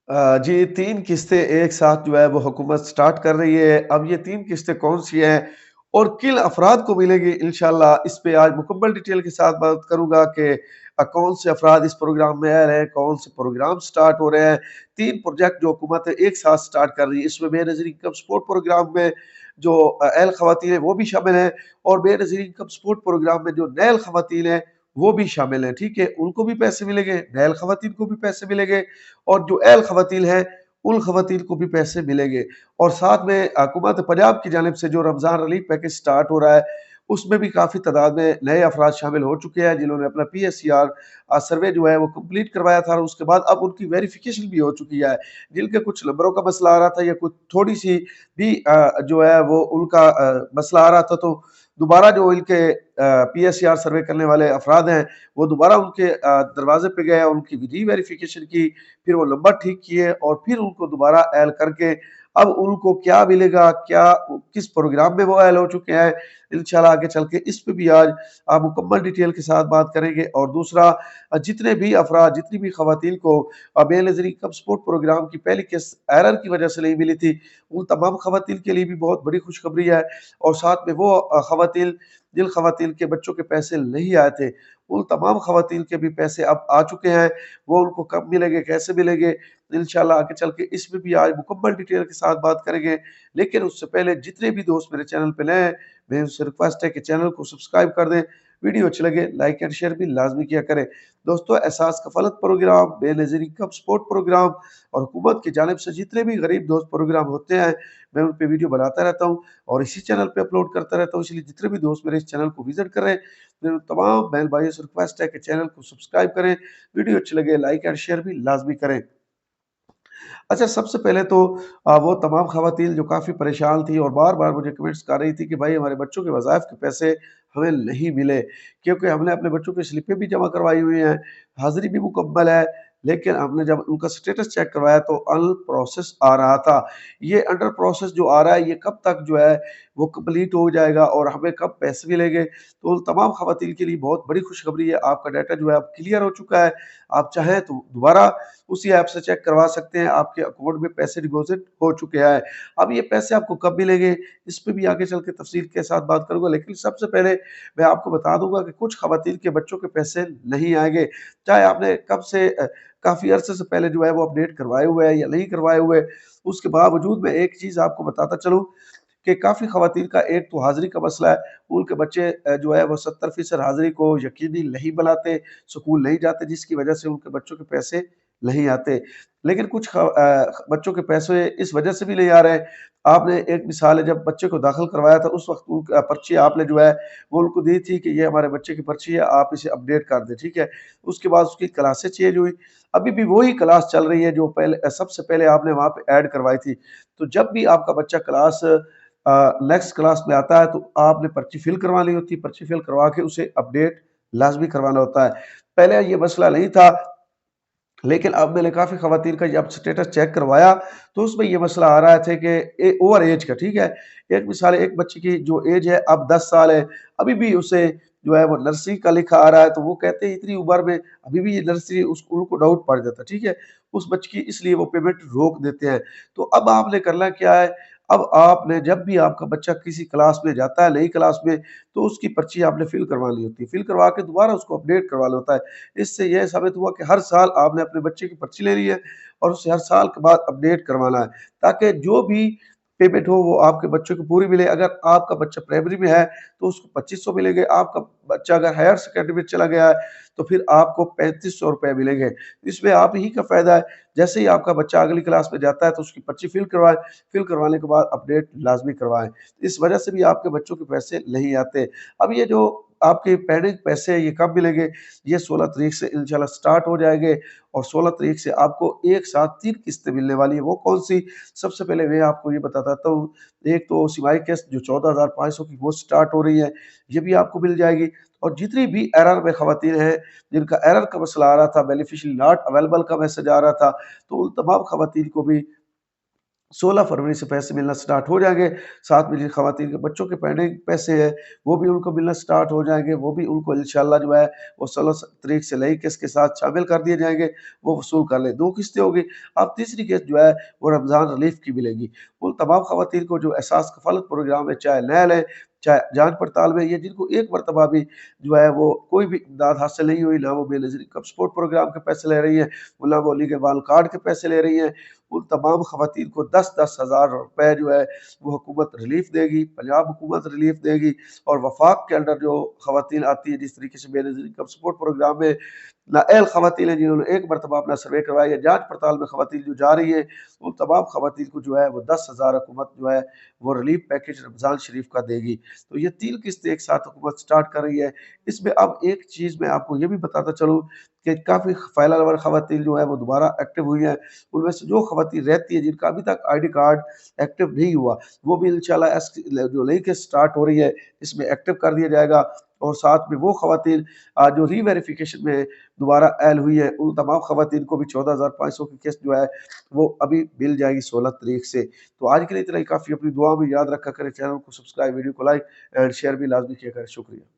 जी, 3 किस्तें एक साथ जो है वो हुकूमत स्टार्ट कर रही है। अब ये 3 किस्तें कौन-सी हैं और किन अफ़राद को मिलेगी इंशाअल्लाह, इस पे आज मुकम्मल डिटेल के साथ बात करूँगा कि कौन से अफ़राद इस प्रोग्राम में आ रहे हैं, कौन से प्रोग्राम स्टार्ट हो रहे हैं। 3 प्रोजेक्ट जो हुकूमत एक साथ स्टार्ट कर रही है, इसमें बेनज़ीर इनकम सपोर्ट प्रोग्राम में जो अहल ख़वातीन हैं वो भी शामिल हैं और बेनज़ीर इनकम सपोर्ट प्रोग्राम में जो नहल ख़वातीन हैं वो भी शामिल हैं, ठीक है? उनको भी पैसे मिलेंगे, नहल ख़वातीन को भी पैसे मिलेंगे और जो अहल ख़वातीन हैं, उन ख़वातीन को भी पैसे मिलेंगे। और साथ में हुकूमत पंजाब की जानिब से जो रमज़ान रिलीफ पैकेज स्टार्ट हो रहा है, उसमें भी काफ़ी तादाद में नए अफ़राद शामिल हो चुके हैं, जिन्होंने अपना पीएससीआर सर्वे जो है वो कंप्लीट करवाया था और उसके बाद अब उनकी वेरिफ़िकेशन भी हो चुकी है। जिनके कुछ नंबरों का मसला आ रहा था या कुछ थोड़ी-सी भी जो है वो उनका मसला आ रहा था, तो दोबारा जो इनके पीएससीआर सर्वे करने वाले अफ़राद हैं, वो दोबारा उनके दरवाज़े पे गए, उनकी री-वेरिफ़िकेशन की, फिर वो नंबर ठीक किए और फिर उनको दोबारा ऐड करके अब उनको क्या मिलेगा, क्या किस प्रोग्राम में वो ऐड हो चुके हैं, इंशाल्लाह आगे चल के इस पे भी आज मुकम्मल डिटेल के साथ बात करेंगे। और दूसरा, जितने भी अफ़राद, जितनी भी ख़वातीन को बेनज़ीर इनकम सपोर्ट प्रोग्राम की पहली किस्त एरर की वजह से नहीं मिली थी, उन तमाम ख़वातीन के लिए भी बहुत बड़ी खुशखबरी है। और साथ में वो ख़वातीन जिन ख़वातीन के बच्चों के पैसे नहीं आए थे, उन तमाम ख़वातीन के भी पैसे अब आ चुके हैं। वो उनको कब मिलेंगे, कैसे मिलेंगे, इंशाल्लाह आगे चल के इसमें भी आज मुकम्मल डिटेल के साथ बात करेंगे। लेकिन उससे पहले जितने भी दोस्त मेरे चैनल पे नए हैं, मेरी उनसे रिक्वेस्ट है कि चैनल को सब्सक्राइब कर दें। वीडियो अच्छी लगे लाइक एंड शेयर भी लाज़मी किया करें। दोस्तों, Ehsaas Kafalat programme, Benazir income support programme और हुकूमत की जानिब से जितने भी गरीब दोस्त प्रोग्राम होते हैं, मैं उन पे वीडियो बनाता रहता हूँ और इसी चैनल पे अपलोड करता रहता हूँ। इसलिए जितने भी दोस्त मेरे इस चैनल को विज़िट कर रहे हैं, मेरे तमाम बहन भाइयों से रिक्वेस्ट है कि चैनल को सब्सक्राइब करें, वीडियो अच्छी लगे लाइक एंड शेयर भी लाज़मी करें। अच्छा, सबसे पहले तो वो तमाम ख़वातीन जो काफ़ी परेशान थी और बार-बार मुझे कमेंट्स कर रही थी कि भाई हमारे बच्चों के वज़ाइफ़ के पैसे हमें नहीं मिले, क्योंकि हमने अपने बच्चों की स्लिपें भी जमा करवाई हुई हैं, हाज़िरी भी मुकम्मल है, लेकिन हमने जब उनका स्टेटस चेक करवाया तो अनप्रोसेस आ रहा था। ये अंडर प्रोसेस जो आ रहा है, ये कब तक जो है वो कंप्लीट हो जाएगा और हमें कब पैसे मिलेंगे? तो उन तमाम ख़वातीन के लिए बहुत बड़ी खुशखबरी है, आपका डाटा जो है अब क्लियर हो चुका है। आप चाहें तो दोबारा उसी ऐप से चेक करवा सकते हैं, आपके अकाउंट में पैसे डिपॉज़िट हो चुके हैं। अब ये पैसे आपको कब मिलेंगे, इस पे भी आगे चल के तफ़सील के साथ बात करूँगा, लेकिन सबसे पहले मैं आपको बता दूँगा कि कुछ ख़वातीन के बच्चों के पैसे नहीं आएँगे, चाहे आपने कब से काफ़ी अरसे से पहले जो है वो अपडेट करवाए हुए हैं या नहीं करवाए हुए। उसके बावजूद मैं एक चीज़ आपको बताता चलूँ कि काफ़ी ख़वातीन का एक तो हाज़िरी का मसला है, उनके बच्चे जो है वो 70% हाज़िरी को यकीनी नहीं बनाते, स्कूल नहीं जाते, जिसकी वजह से उनके बच्चों के पैसे नहीं आते। लेकिन कुछ बच्चों के पैसे इस वजह से भी नहीं आ रहे हैं, आपने एक मिसाल है, जब बच्चे को दाखिल करवाया था उस वक़्त उनका पर्ची आपने जो है वो उनको दी थी कि ये हमारे बच्चे की पर्ची है, आप इसे अपडेट कर दें, ठीक है? उसके बाद उसकी क्लासें चेंज हुई, अभी भी वही क्लास चल रही है जो पहले सबसे पहले आपने वहाँ पे ऐड करवाई थी। तो जब भी आपका बच्चा क्लास नेक्स्ट क्लास में आता है तो आपने पर्ची फिल करवानी होती है, पर्ची फिल करवा के उसे अपडेट लाज़मी करवाना होता है। पहले ये मसला नहीं था, लेकिन अब मैंने काफ़ी ख़वातीन का जब स्टेटस चेक करवाया, तो उसमें ये मसला आ रहा थे कि ओवर एज का, ठीक है? एक मिसाल, एक बच्चे की जो एज है अब 10 साल है, अभी भी उसे जो है वो नर्सरी का लिखा आ रहा है, तो वो कहते हैं इतनी उम्र में अभी भी ये नर्सरी, उस उनको डाउट पड़ जाता है, ठीक है? उस बच्चे की, इसलिए वो पेमेंट रोक देते हैं। तो अब आपने करना क्या है, अब आपने जब भी आपका बच्चा किसी क्लास में जाता है, नई क्लास में, तो उसकी पर्ची आपने फिल करवानी होती है। फिल करवा के दोबारा उसको अपडेट करवाना होता है। इससे यह साबित हुआ कि हर साल आपने अपने बच्चे की पर्ची लेनी है और उसे हर साल के बाद अपडेट करवाना है, ताकि जो भी पेमेंट हो वो आपके बच्चों को पूरी मिले। अगर आपका बच्चा प्राइमरी में है तो उसको 2500 मिलेंगे, आपका बच्चा अगर हायर सेकेंडरी में चला गया है तो फिर आपको 3500 रुपए मिलेंगे। इसमें आप ही का फ़ायदा है। जैसे ही आपका बच्चा अगली क्लास में जाता है तो उसकी पर्ची फिल करवाएँ, फिल करवाने के बाद अपडेट लाज़मी करवाएँ। इस वजह से भी आपके बच्चों के पैसे नहीं आते। अब ये जो आपके पेंडिंग पैसे हैं, ये कब मिलेंगे? ये 16 तारीख से इंशाल्लाह स्टार्ट हो जाएँगे और 16 तारीख से आपको एक साथ 3 किस्तें मिलने वाली है। वो कौन-सी? सबसे पहले मैं आपको ये बताता हूँ, एक तो सिमाही किस्त जो 14,500 की वो स्टार्ट हो रही है, ये भी आपको मिल जाएगी। और जितनी भी एरर में ख़वातीन हैं, जिनका एरर का मसला आ रहा था, बेनिफिशियरी नॉट अवेलेबल का मैसेज आ रहा था, तो उन तमाम ख़वातीन को भी 16 फरवरी से पैसे मिलना स्टार्ट हो जाएँगे। साथ में जिन ख़वातीन के बच्चों के पेंडिंग पैसे हैं, वो भी उनको मिलना स्टार्ट हो जाएँगे। वो भी उनको इंशाअल्लाह जो है, वो 16 तारीख से नई किस्त के साथ शामिल कर दिए जाएँगे, वो वसूल कर लें। 2 किस्तें होगी। अब तीसरी किस्त जो है, वो रमज़ान रिलीफ़ की मिलेगी। उन तमाम ख़वातीन को जो एहसास कफ़ालत प्रोग्राम है, चाहे नया लें, चाहे जाँच पड़ताल में, या जिनको एक मरतबा भी जो है वो कोई भी इमदाद हासिल नहीं हुई, ना वो बेनज़ीर कब सपोर्ट प्रोग्राम के पैसे ले रही हैं, ना वो लीगल कार्ड के पैसे ले रही हैं, उन तमाम ख़वातीन को 10-10 हज़ार रुपए जो है वो हुकूमत रिलीफ़ देगी, पंजाब हुकूमत रिलीफ़ देगी। और वफ़ाक के अंडर जो ख़वातीन आती है, जिस तरीके से बेनज़ीर इनकम सपोर्ट प्रोग्राम में नाअहल ख़वातीन हैं, जिन्होंने एक मरतबा अपना सर्वे करवाया, या जाँच पड़ताल में ख़वातीन जो जा रही हैं, उन तमाम ख़वातीन को जो है वो 10,000 हुकूमत जो है वो रिलीफ़ पैकेज रमज़ान शरीफ का देगी। तो ये 3 किस्तें एक साथ हुकूमत स्टार्ट कर रही है। इसमें अब एक चीज़ मैं आपको ये भी बताता चलूँ कि काफ़ी फ़ैलल ख़वातीन जो है वो दोबारा एक्टिव हुई हैं। उनमें से जो ख़वातीन रहती हैं, जिनका अभी तक आईडी कार्ड एक्टिव नहीं हुआ, वो भी इंशाअल्लाह जो नई किस्त स्टार्ट हो रही है, इसमें एक्टिव कर दिया जाएगा। और साथ में वो ख़वातीन जो री-वेरिफ़िकेशन में दोबारा ऐड हुई है, उन तमाम ख़वातीन को भी 14,500 की किस्त जो है, वो अभी मिल जाएगी 16 तारीख से। तो आज के लिए इतना ही काफ़ी। अपनी दुआ में याद रखा करें, चैनल को सब्सक्राइब, वीडियो को लाइक एंड शेयर भी लाज़मी किया करें। शुक्रिया।